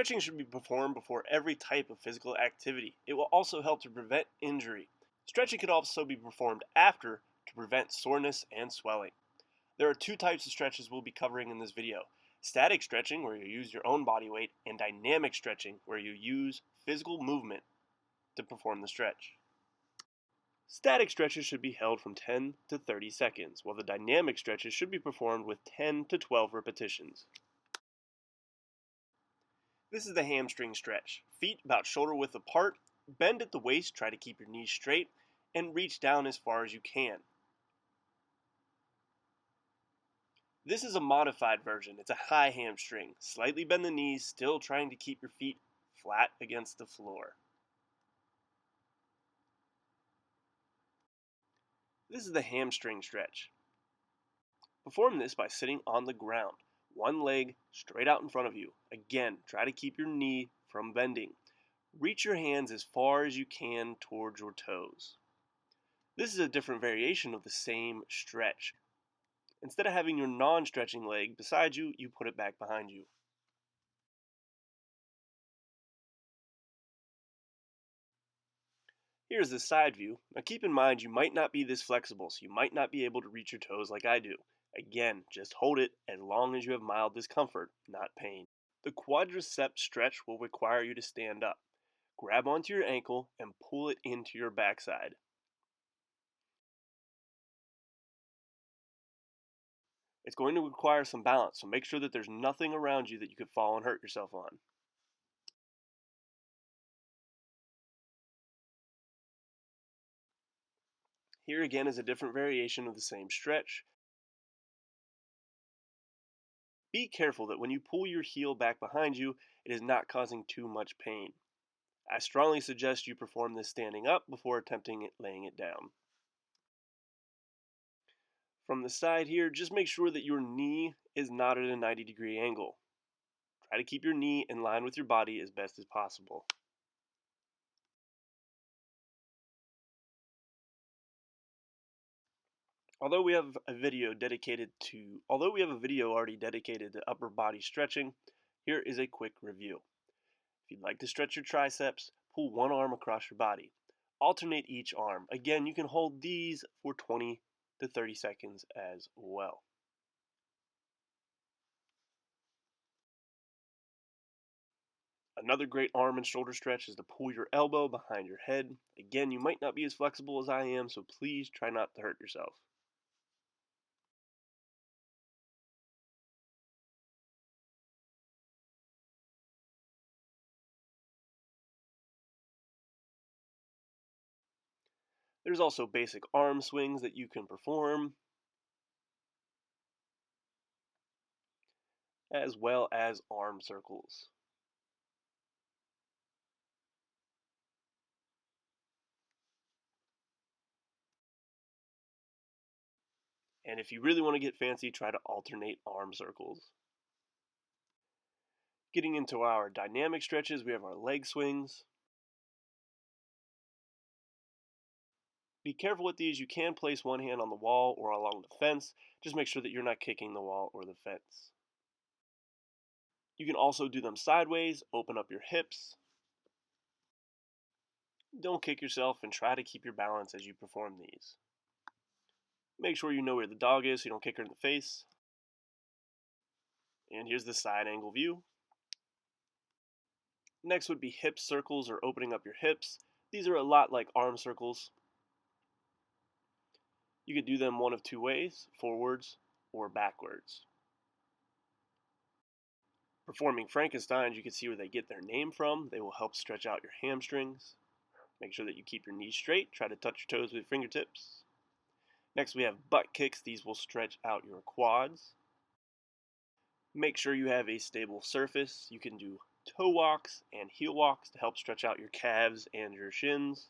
Stretching should be performed before every type of physical activity. It will also help to prevent injury. Stretching could also be performed after to prevent soreness and swelling. There are two types of stretches we'll be covering in this video. Static stretching, where you use your own body weight, and dynamic stretching, where you use physical movement to perform the stretch. Static stretches should be held from 10 to 30 seconds, while the dynamic stretches should be performed with 10 to 12 repetitions. This is the hamstring stretch. Feet about shoulder width apart, bend at the waist, try to keep your knees straight, and reach down as far as you can. This is a modified version. It's a high hamstring. Slightly bend the knees, still trying to keep your feet flat against the floor. This is the hamstring stretch. Perform this by sitting on the ground, one leg straight out in front of you. Again, try to keep your knee from bending. Reach your hands as far as you can towards your toes. This is a different variation of the same stretch. Instead of having your non-stretching leg beside you, you put it back behind you. Here's the side view. Now keep in mind you might not be this flexible, so you might not be able to reach your toes like I do. Again, just hold it as long as you have mild discomfort, not pain. The quadricep stretch will require you to stand up. Grab onto your ankle and pull it into your backside. It's going to require some balance, so make sure that there's nothing around you that you could fall and hurt yourself on. Here again is a different variation of the same stretch. Be careful that when you pull your heel back behind you, it is not causing too much pain. I strongly suggest you perform this standing up before attempting it laying it down. From the side here, just make sure that your knee is not at a 90-degree angle. Try to keep your knee in line with your body as best as possible. Although we have a video already dedicated to upper body stretching, here is a quick review. If you'd like to stretch your triceps, pull one arm across your body. Alternate each arm. Again, you can hold these for 20 to 30 seconds as well. Another great arm and shoulder stretch is to pull your elbow behind your head. Again, you might not be as flexible as I am, so please try not to hurt yourself. There's also basic arm swings that you can perform, as well as arm circles. And if you really want to get fancy, try to alternate arm circles. Getting into our dynamic stretches, we have our leg swings. Be careful with these. You can place one hand on the wall or along the fence. Just make sure that you're not kicking the wall or the fence. You can also do them sideways, open up your hips. Don't kick yourself and try to keep your balance as you perform these. Make sure you know where the dog is so you don't kick her in the face. And here's the side angle view. Next would be hip circles or opening up your hips. These are a lot like arm circles. You could do them one of two ways, forwards or backwards. Performing Frankensteins, you can see where they get their name from. They will help stretch out your hamstrings. Make sure that you keep your knees straight. Try to touch your toes with your fingertips. Next, we have butt kicks. These will stretch out your quads. Make sure you have a stable surface. You can do toe walks and heel walks to help stretch out your calves and your shins.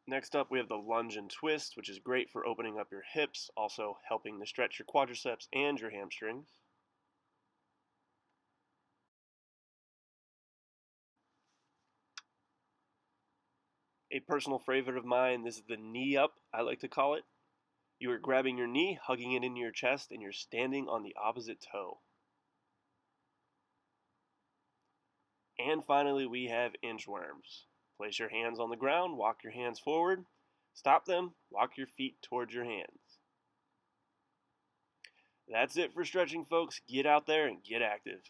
Next up, we have the lunge and twist, which is great for opening up your hips, also helping to stretch your quadriceps and your hamstrings. A personal favorite of mine, this is the knee up, I like to call it. You are grabbing your knee, hugging it into your chest, and you're standing on the opposite toe. And finally, we have inchworms. Place your hands on the ground, walk your hands forward, stop them, walk your feet towards your hands. That's it for stretching, folks. Get out there and get active.